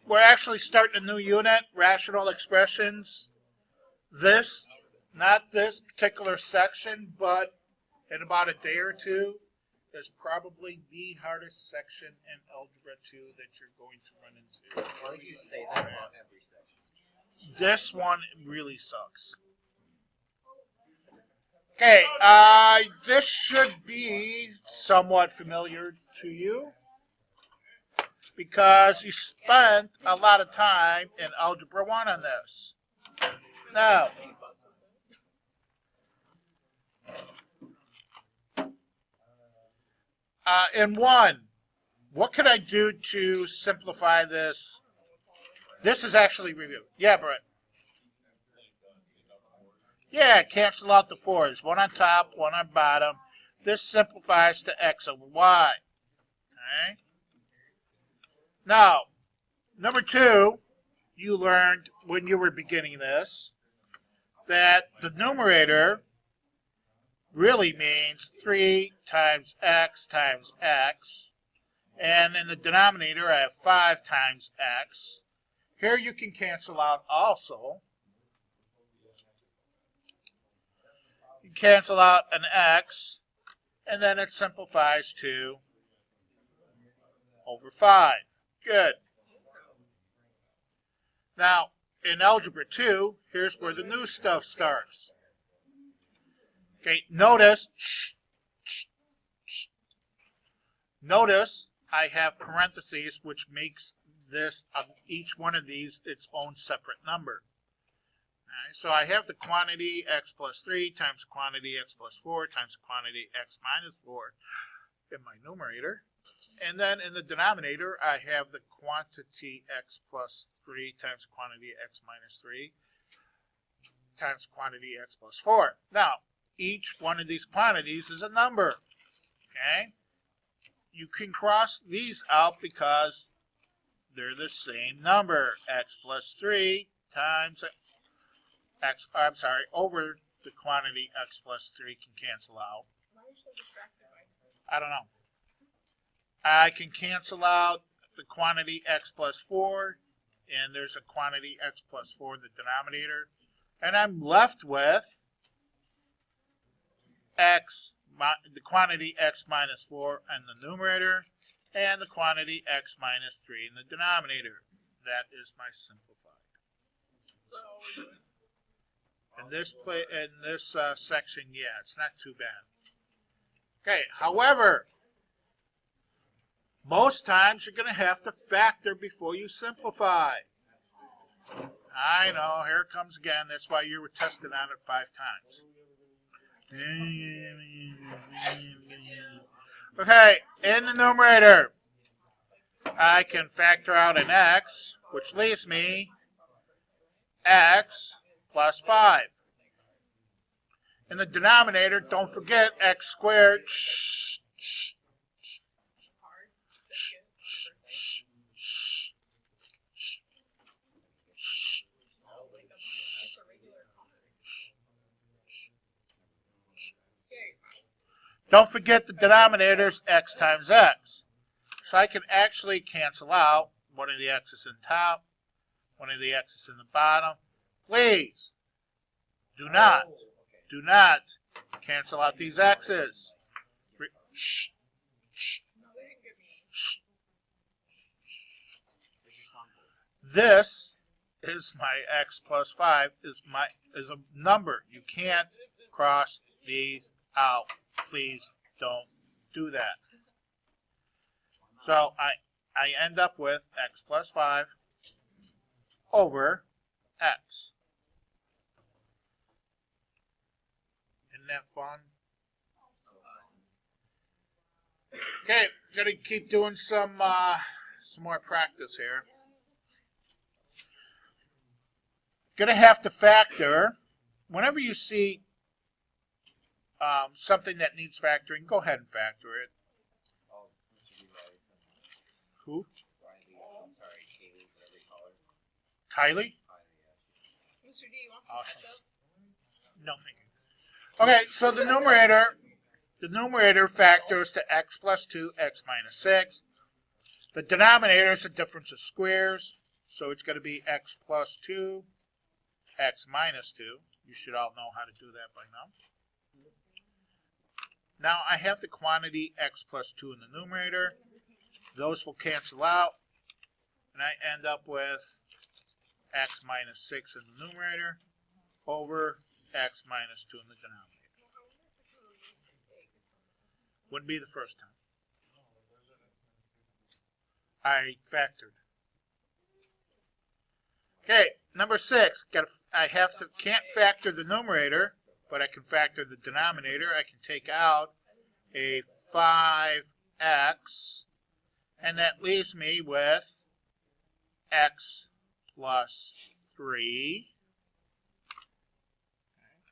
We're actually starting a new unit, rational expressions. Not this particular section, but in about a day or two, is probably the hardest section in Algebra 2 that you're going to run into. Why would you say that about every section? This one really sucks. Okay, this should be somewhat familiar to you because you spent a lot of time in Algebra 1 on this. Now, in 1, what can I do to simplify this? This is actually reviewed. Yeah, Brett. Yeah, cancel out the 4s. One on top, one on bottom. This simplifies to x over y. Okay. Now, number 2, you learned when you were beginning this that the numerator really means 3 times x, and in the denominator I have 5 times x. Here you can cancel out also. You cancel out an x, and then it simplifies to over 5. Good. Now, in Algebra 2, here's where the new stuff starts. Okay, notice I have parentheses, which makes this each one of these its own separate number. Right, so I have the quantity x plus 3 times quantity x plus 4 times quantity x minus 4 in my numerator. And then in the denominator, I have the quantity x plus 3 times quantity x minus 3 times quantity x plus 4. Now, each one of these quantities is a number. Okay? You can cross these out because they're the same number. X plus 3 times x, over the quantity x plus 3 can cancel out. I don't know. I can cancel out the quantity x plus 4, and there's a quantity x plus 4 in the denominator. And I'm left with the quantity x minus 4 in the numerator, and the quantity x minus 3 in the denominator. That is my simplified. In this section, yeah, it's not too bad. Okay, however, most times you're going to have to factor before you simplify. I know, here it comes again. That's why you were tested on it 5 times. Okay, in the numerator, I can factor out an x, which leaves me x plus 5. In the denominator, don't forget x squared. Don't forget the denominator's x times x. So I can actually cancel out one of the x's in top, one of the x's in the bottom. Please do not cancel out these x's. This is my x plus 5 is a number. You can't cross these out. Please don't do that. So I end up with x plus 5 over x. Isn't that fun? Okay, gonna keep doing some more practice here. Gonna have to factor whenever you see something that needs factoring. Go ahead and factor it. Who? Kylie? Mr. D, you want some Awesome. ketchup? No, thank you. Okay, so the numerator factors to x plus 2, x minus 6. The denominator is the difference of squares, so it's going to be x plus 2, x minus 2. You should all know how to do that by now. Now I have the quantity x plus 2 in the numerator. Those will cancel out, and I end up with x minus 6 in the numerator over x minus 2 in the denominator. Wouldn't be the first time. I factored. Okay, number 6. Can't factor the numerator, but I can factor the denominator. I can take out a 5x, and that leaves me with x plus 3.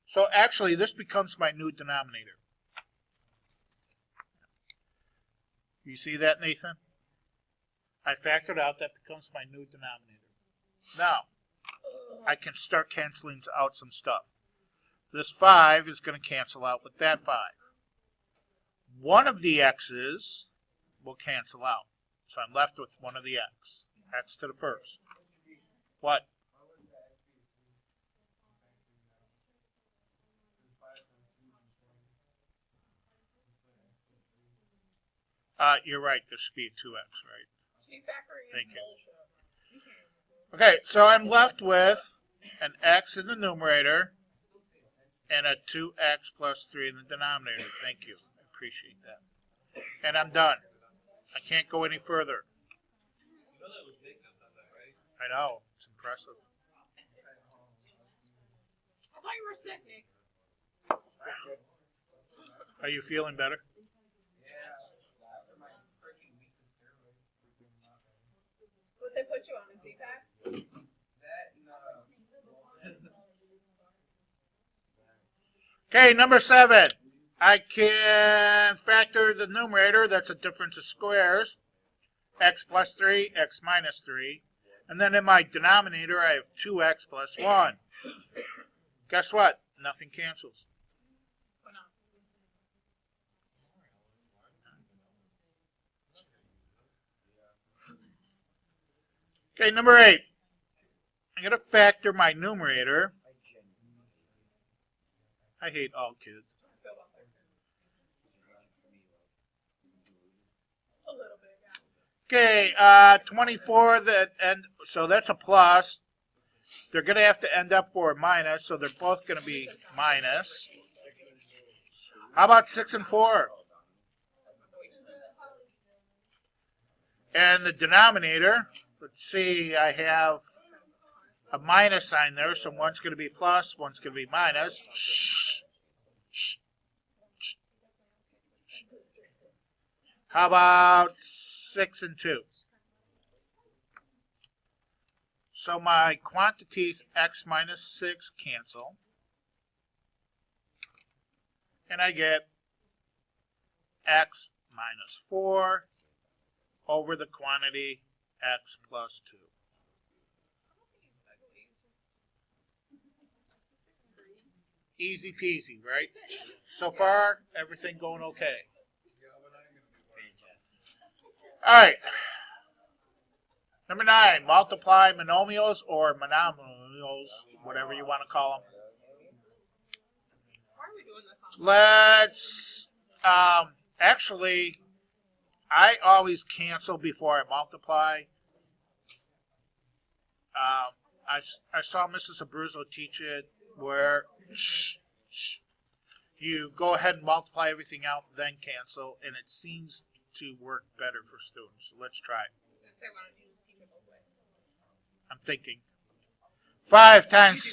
So actually, this becomes my new denominator. You see that, Nathan? I factored out, that becomes my new denominator. Now, I can start canceling out some stuff. This 5 is going to cancel out with that 5. One of the x's will cancel out. So I'm left with one of the x to the first. What? You're right, there should be a 2x, right? Thank you. Okay, so I'm left with an x in the numerator and a 2x plus 3 in the denominator. Thank you. I appreciate that. And I'm done. I can't go any further. I know. It's impressive. I thought you were sick, Nick. Are you feeling better? What they put you on, a Z-Pack? Okay, number 7. I can factor the numerator. That's a difference of squares. X plus 3, x minus 3. And then in my denominator, I have 2x plus 1. Guess what? Nothing cancels. Okay, number 8. I'm going to factor my numerator. I hate all kids. A little bit, Okay, yeah. 24, so that's a plus. They're going to have to end up for a minus, so they're both going to be minus. How about 6 and 4? And the denominator, let's see, I have a minus sign there, so one's going to be plus, one's going to be minus. How about 6 and 2? So my quantities x minus 6 cancel. And I get x minus 4 over the quantity x plus 2. Easy peasy, right? So far, everything going okay. All right. Number 9, multiply monomials or monomials, whatever you want to call them. Why are we doing this on? Let's, actually, I always cancel before I multiply. I saw Mrs. Abruzzo teach it where you go ahead and multiply everything out, then cancel, and it seems to work better for students. So let's try it. I'm thinking. 5 times